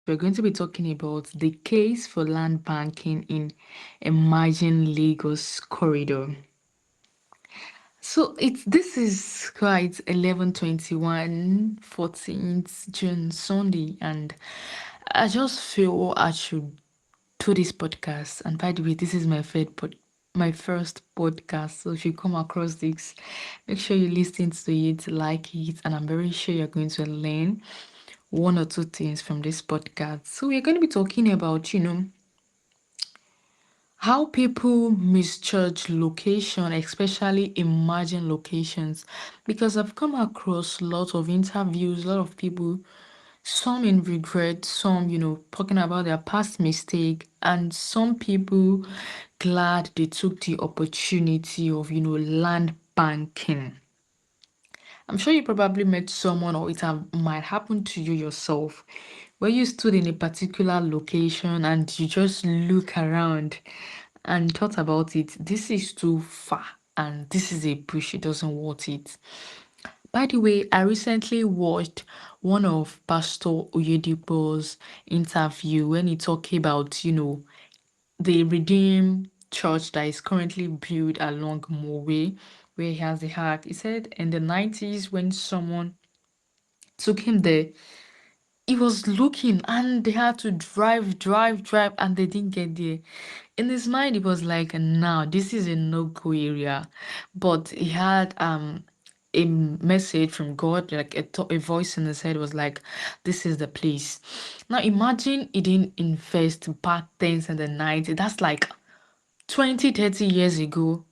we're going to be talking about the case for land banking in Emerging Lagos Corridor. So it's this is quite 11:21, 14th June Sunday, and I just feel I should do this podcast. And by the way, this is my first podcast. So if you come across this, make sure you listen to it, like it, and I'm very sure you're going to learn one or two things from this podcast. So we're going to be talking about, how people misjudge location, especially emerging locations, because I've come across a lot of interviews, a lot of people, some in regret, some, talking about their past mistake, and some people glad they took the opportunity of, land banking. I'm sure you probably met someone, or might happen to you yourself, where you stood in a particular location and you just look around and thought about it. This is too far, and this is a push, it doesn't worth it. By the way, I recently watched one of Pastor Oyedepo's interview when he talked about, the Redeemed Church that is currently built along Mowe, where he has the heart. He said in the 90s when someone took him there, he was looking and they had to drive, and they didn't get there. In his mind, it was like, now this is a no-go area. But he had a message from God, like a voice in his head was like, this is the place. Now imagine he didn't invest back then in the 90s. That's like 20, 30 years ago.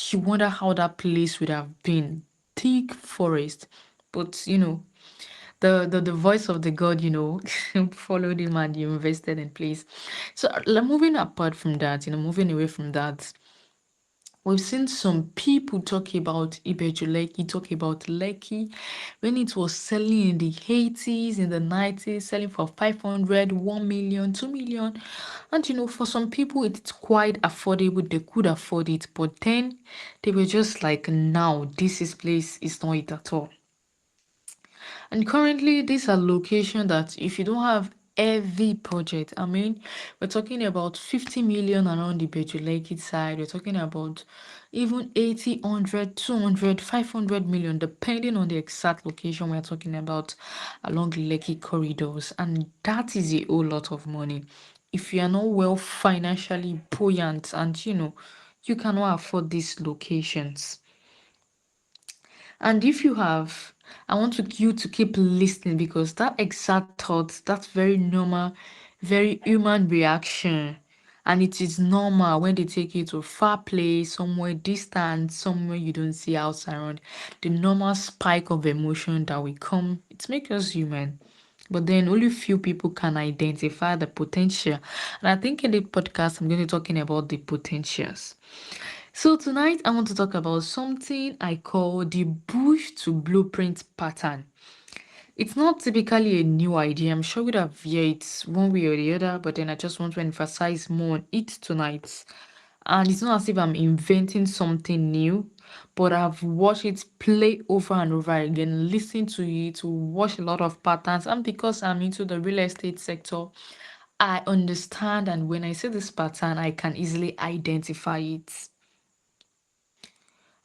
You wonder how that place would have been. Thick forest. But the voice of the God, followed him and you invested in place. So moving apart from that, moving away from that, we've seen some people talk about Ibejuleki, talk about Lekki when it was selling in the 80s, in the 90s, selling for 500, 1 million, 2 million. And for some people, it's quite affordable. They could afford it. But then they were just like, now, place is not it at all. And currently, these are locations that if you don't have every project, I mean, we're talking about 50 million around the Bejuleki side. We're talking about even 80, 100, 200, 500 million, depending on the exact location we're talking about along Lekki corridors. And that is a whole lot of money. If you are not well financially buoyant and you cannot afford these locations. And if you have, I want you to keep listening because that exact thought, that's very normal, very human reaction. And it is normal when they take you to a far place, somewhere distant, somewhere you don't see house around. The normal spike of emotion that will come, it makes us human. But then only few people can identify the potential. And I think in the podcast, I'm going to be talking about the potentials. So tonight I want to talk about something I call the bush to blueprint pattern. It's not typically a new idea. I'm sure we'd have heard it one way or the other, but then I just want to emphasize more on it tonight. And it's not as if I'm inventing something new, but I've watched it play over and over again, listen to it, watch a lot of patterns. And because I'm into the real estate sector, I understand. And when I see this pattern, I can easily identify it.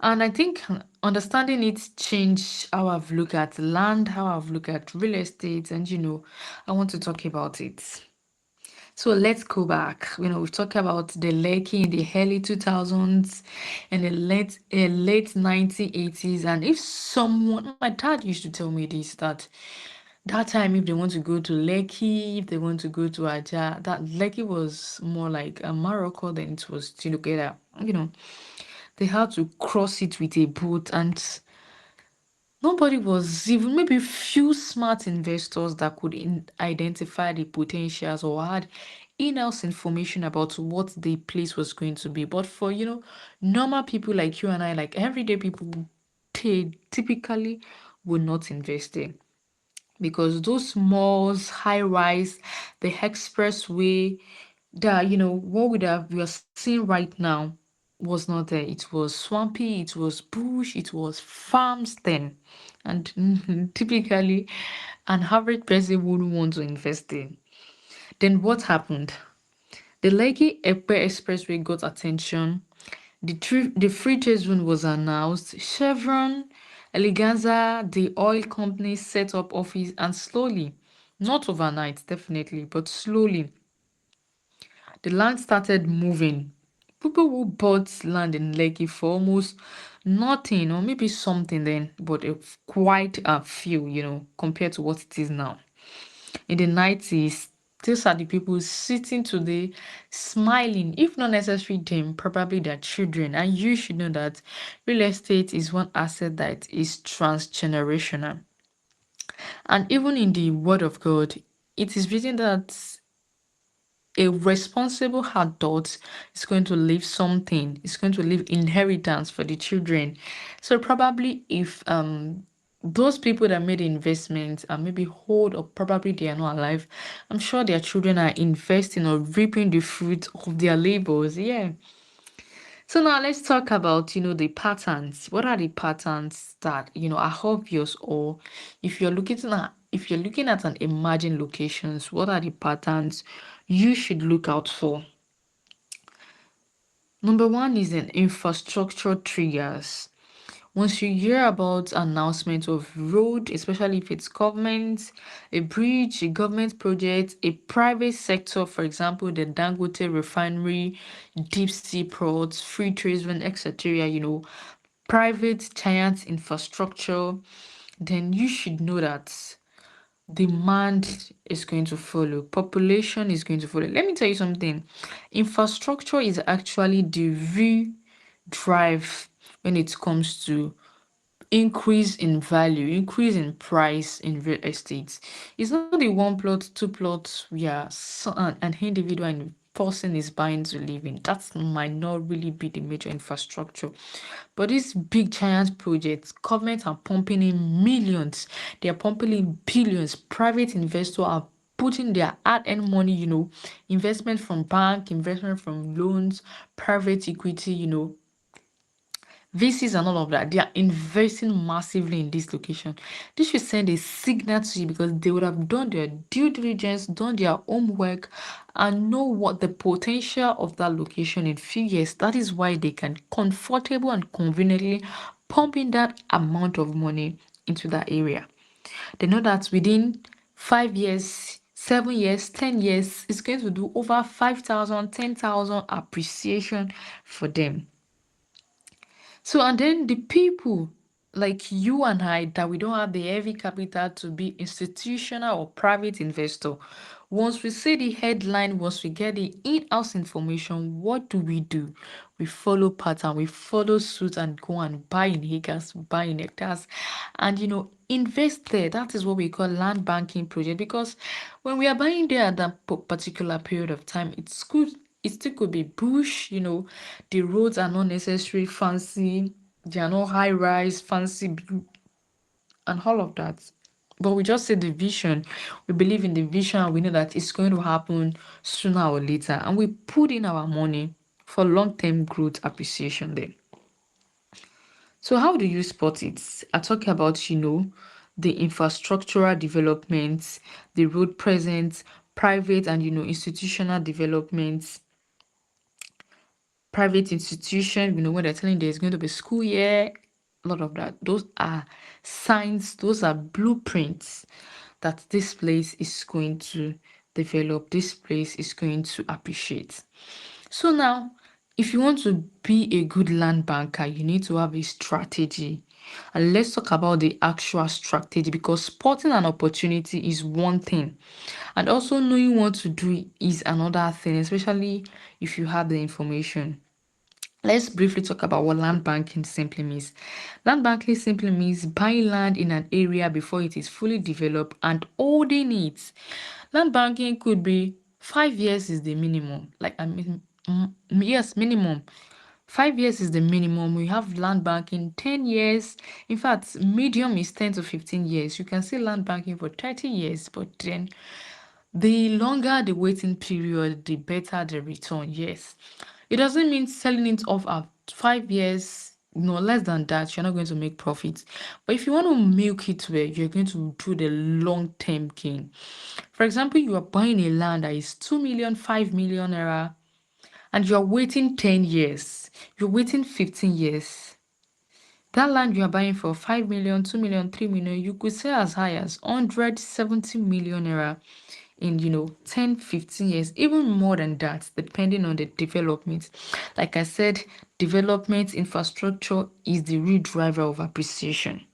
And I think understanding it changed how I've looked at land, how I've looked at real estate, and I want to talk about it. So let's go back. We've talked about the Lekki in the early 2000s and the late 1980s. And if someone, my dad used to tell me this, that time if they want to go to Lekki, if they want to go to Aja, that Lekki was more like a Morocco than it was Tinukera. They had to cross it with a boat, and nobody was even, maybe few smart investors that could identify the potentials or had in-house information about what the place was going to be. But for normal people like you and I, like everyday people, they typically would not invest in, because those malls, high rise, the expressway, that what we are seeing right now was not there. It was swampy, it was bush, it was farms then, and typically an average person wouldn't want to invest in. Then what happened? The Lekki Epe Expressway got attention. The free trade zone was announced. Chevron, Eleganza, the oil company set up office, and slowly, not overnight, definitely, but slowly, the land started moving. People who bought land in Lekki for almost nothing or maybe something then, but quite a few, compared to what it is now. In the 90s, these are the people sitting today smiling, if not necessarily them, probably their children. And you should know that real estate is one asset that is transgenerational. And even in the Word of God, it is written that a responsible adult is going to leave something, is going to leave inheritance for the children. So probably if those people that made investments and maybe hold or probably they are not alive, I'm sure their children are investing or reaping the fruit of their labors. Yeah. So now let's talk about, the patterns. What are the patterns that, are obvious, or if you're looking at an emerging locations, what are the patterns you should look out for? Number one is an infrastructure triggers. Once you hear about announcement of road, especially if it's government, a bridge, a government project, a private sector, for example, the Dangote refinery, deep sea ports, free trade zone, etc., private giant infrastructure, then you should know that demand is going to follow, population is going to follow. Let me tell you something. Infrastructure is actually the real drive when it comes to increase in value, increase in price in real estate. It's not the one plot, two plots where an individual and person is buying to live in. That might not really be the major infrastructure. But these big giant projects, government are pumping in millions, they are pumping in billions, private investors are putting their hard-earned money, investment from bank, investment from loans, private equity, VCs and all of that, they are investing massively in this location. This should send a signal to you because they would have done their due diligence, done their homework, and know what the potential of that location in few years. That is why they can comfortable and conveniently pump in that amount of money into that area. They know that within 5 years, 7 years, 10 years, it's going to do over 5,000, 10,000 appreciation for them. So, and then the people like you and I that we don't have the heavy capital to be institutional or private investor. Once we see the headline, once we get the in-house information, what do? We follow pattern, we follow suit and go and buy in acres, buy in hectares, and invest there. That is what we call land banking project because when we are buying there at that particular period of time, it's good. It still could be bush, the roads are not necessarily fancy, they are not high rise, fancy, and all of that. But we just say the vision, we believe in the vision, and we know that it's going to happen sooner or later, and we put in our money for long term growth appreciation there. So, how do you spot it? I talk about, the infrastructural developments, the road presence, private and, institutional developments, private institution, when they're telling there's going to be school year, a lot of that. Those are signs, those are blueprints that this place is going to develop, this place is going to appreciate. So now, if you want to be a good land banker, you need to have a strategy. And let's talk about the actual strategy because spotting an opportunity is one thing, and also knowing what to do is another thing, especially if you have the information. Let's briefly talk about what land banking simply means. Land banking simply means buying land in an area before it is fully developed and holding it. Land banking could be 5 years is the minimum. Like, I mean, yes, minimum. 5 years is the minimum. We have land banking 10 years. In fact, medium is 10 to 15 years. You can see land banking for 30 years, but then the longer the waiting period, the better the return. Yes. It doesn't mean selling it off at 5 years, No, less than that, you're not going to make profits. But if you want to milk it where you're going to do the long-term gain. For example, you are buying a land that is 2 million, 5 million naira, and you're waiting 10 years. You're waiting 15 years. That land you are buying for 5 million, 2 million, 3 million, you could sell as high as 170 million naira in 10, 15 years, even more than that, depending on the development. Like I said, development infrastructure is the real driver of appreciation.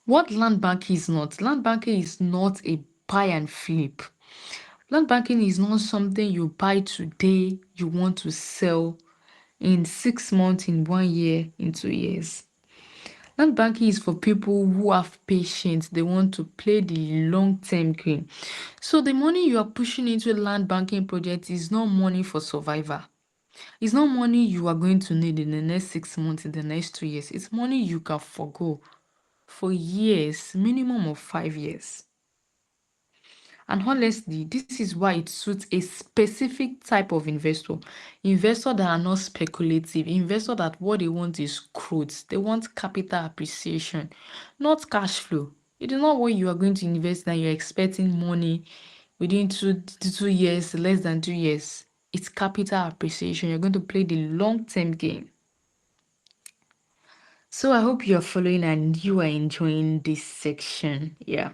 What land banking is not, land banking is not a buy and flip. Land banking is not something you buy today, you want to sell in 6 months, in 1 year, in 2 years. Land banking is for people who have patience. They want to play the long-term game. So the money you are pushing into a land banking project is not money for survivor. It's not money you are going to need in the next 6 months, in the next 2 years. It's money you can forgo for years, minimum of 5 years. And honestly, this is why it suits a specific type of investor. Investor that are not speculative. Investor that what they want is growth. They want capital appreciation, not cash flow. It is not what you are going to invest and you're expecting money within 2 years, less than 2 years. It's capital appreciation. You're going to play the long-term game. So I hope you're following and you are enjoying this section. Yeah.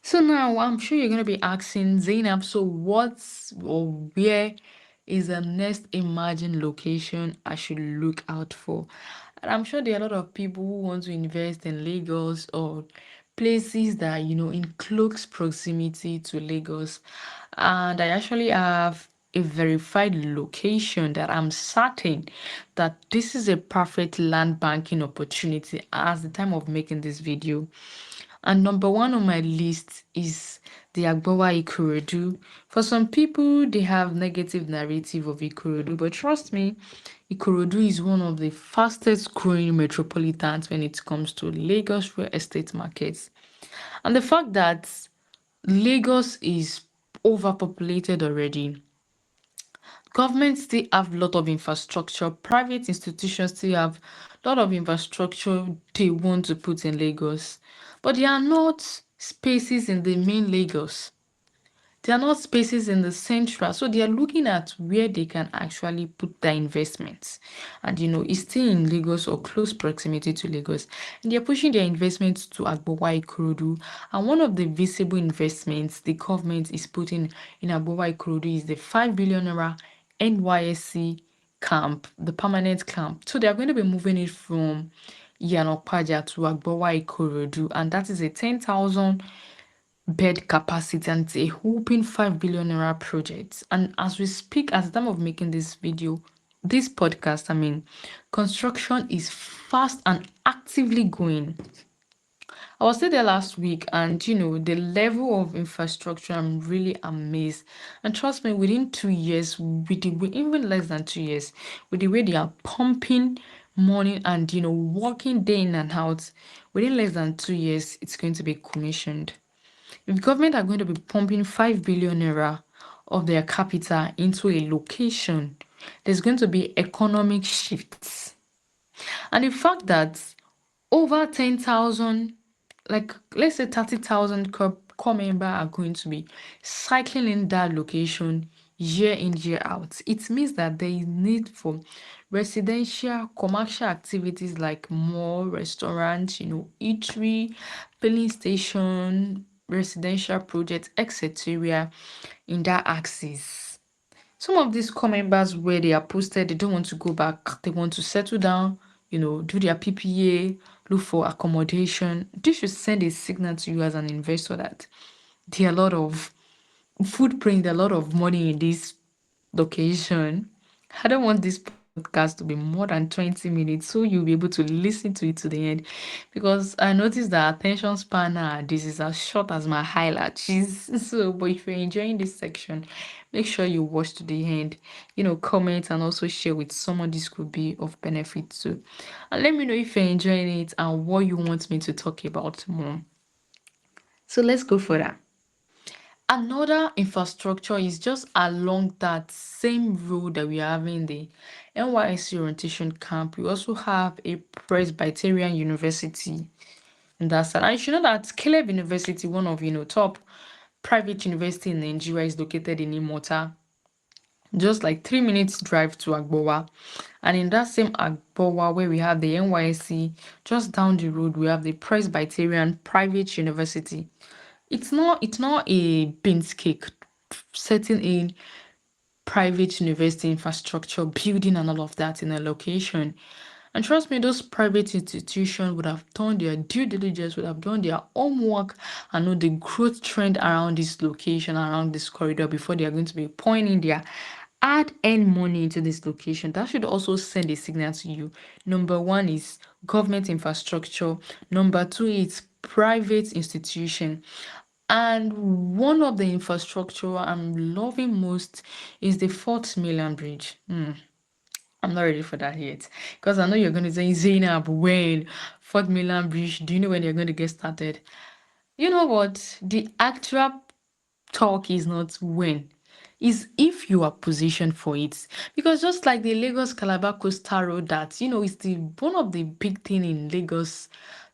So now I'm sure you're gonna be asking Zainab, so what's or where is the next emerging location I should look out for? And I'm sure there are a lot of people who want to invest in Lagos or places that in close proximity to Lagos. And I actually have a verified location that I'm certain that this is a perfect land banking opportunity as the time of making this video. And number one on my list is the Agbawa Ikorodu. For some people, they have negative narrative of Ikorodu, but trust me, Ikorodu is one of the fastest growing metropolitans when it comes to Lagos real estate markets. And the fact that Lagos is overpopulated already. Government still have a lot of infrastructure. Private institutions still have a lot of infrastructure they want to put in Lagos. But there are not spaces in the main Lagos. They are not spaces in the central. So they are looking at where they can actually put their investments. And it's still in Lagos or close proximity to Lagos. And they're pushing their investments to Agbowa Ikorodu. And one of the visible investments the government is putting in Agbowa Ikorodu is the 5 billion naira NYSC camp, the permanent camp. So they are going to be moving it from Yanokpaja to Agbowa Ikorodu. And that is a 10,000 bed capacity and it's a whooping 5 billion naira project. And as we speak, at the time of making this video, this podcast, construction is fast and actively going. I was there last week, and the level of infrastructure, I'm really amazed. And trust me, within 2 years, with the way, even less than 2 years, with the way they are pumping money and working day in and out, within less than 2 years, it's going to be commissioned. If government are going to be pumping 5 billion naira of their capital into a location, there's going to be economic shifts. And the fact that over 10,000, like let's say 30,000 core member are going to be cycling in that location year in, year out, it means that there is need for residential, commercial activities like mall, restaurants, eatery, filling station, residential projects, etc. in that axis. Some of these core members where they are posted, they don't want to go back. They want to settle down, do their PPA, look for accommodation. This should send a signal to you as an investor that there are a lot of footprint, a lot of money in this location. I don't want this podcast to be more than 20 minutes so you'll be able to listen to it to the end, because I noticed that attention span this is as short as my eyelashes. So, but if you're enjoying this section, make sure you watch to the end, comment and also share with someone this could be of benefit to. And let me know if you're enjoying it and what you want me to talk about more. So let's go for that. Another infrastructure is just along that same road that we are having the NYSC orientation camp. We also have a Presbyterian University in that side. And you should know that Caleb University, one of top private university in Nigeria, is located in Imota, just like 3 minutes drive to Agbowa. And in that same Agbowa where we have the NYSC, just down the road we have the Presbyterian Private University. It's not a beans cake setting in private university infrastructure, building and all of that in a location. And trust me, those private institutions would have done their due diligence, would have done their homework, and know the growth trend around this location, around this corridor before they are going to be pointing their hard-earned money into this location. That should also send a signal to you. Number one is government infrastructure. Number two is private institution. And one of the infrastructure I'm loving most is the Fort Milan Bridge. I'm not ready for that yet. Because I know you're going to say, Zainab, when Fort Milan Bridge, do you know when you're going to get started? You know what? The actual talk is not when, is if you are positioned for it. Because just like the Lagos Calabar Coastal Road, that is the one of the big thing in Lagos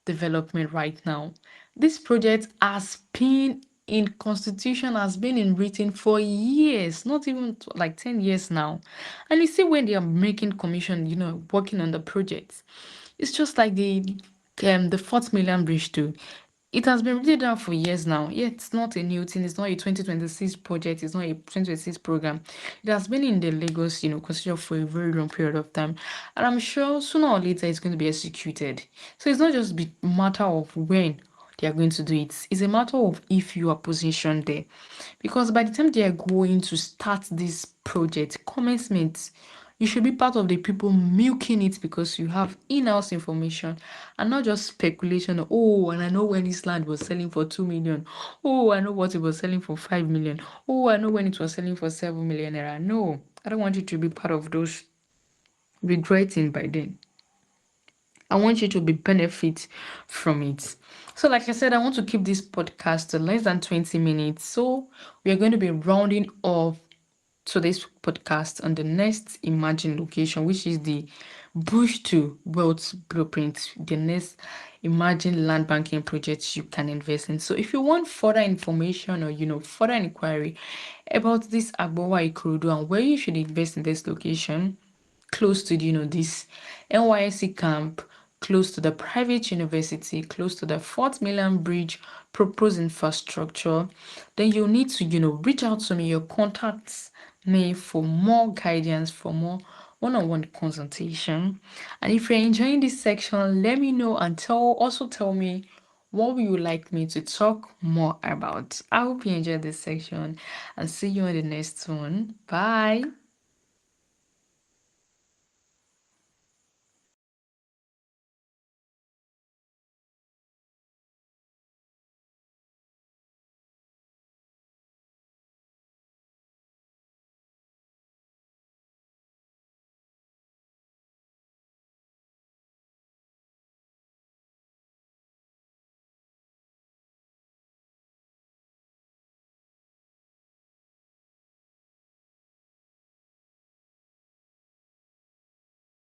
development right now. This project has been in constitution, has been in written for years, not even like 10 years now. And you see when they are making commission, working on the project, it's just like the 4th million bridge too. It has been written down for years now. Yeah, it's not a new thing. It's not a 2026 project. It's not a 2026 program. It has been in the Lagos, considered for a very long period of time. And I'm sure sooner or later it's going to be executed. So it's not just be matter of when they are going to do it. It's a matter of if you are positioned there. Because by the time they are going to start this project, commencement, you should be part of the people milking it because you have in-house information and not just speculation. Oh, and I know when this land was selling for 2 million. Oh, I know what it was selling for 5 million. Oh, I know when it was selling for 7 million naira. No, I don't want you to be part of those regretting by then. I want you to be benefit from it. So, like I said, I want to keep this podcast to less than 20 minutes. So, we are going to be rounding off today's podcast on the next Imagine location, which is the Bush to Wealth Blueprint, the next Imagine land banking project you can invest in. So, if you want further information or further inquiry about this Agbowa Ikorodu and where you should invest in this location, close to this NYSC camp, close to the private university, close to the 4th Million Bridge proposed infrastructure, then you need to reach out to me. Your contacts me for more guidance, for more one-on-one consultation. And if you're enjoying this section, let me know and also tell me what would you like me to talk more about. I hope you enjoyed this section and see you in the next one. Bye.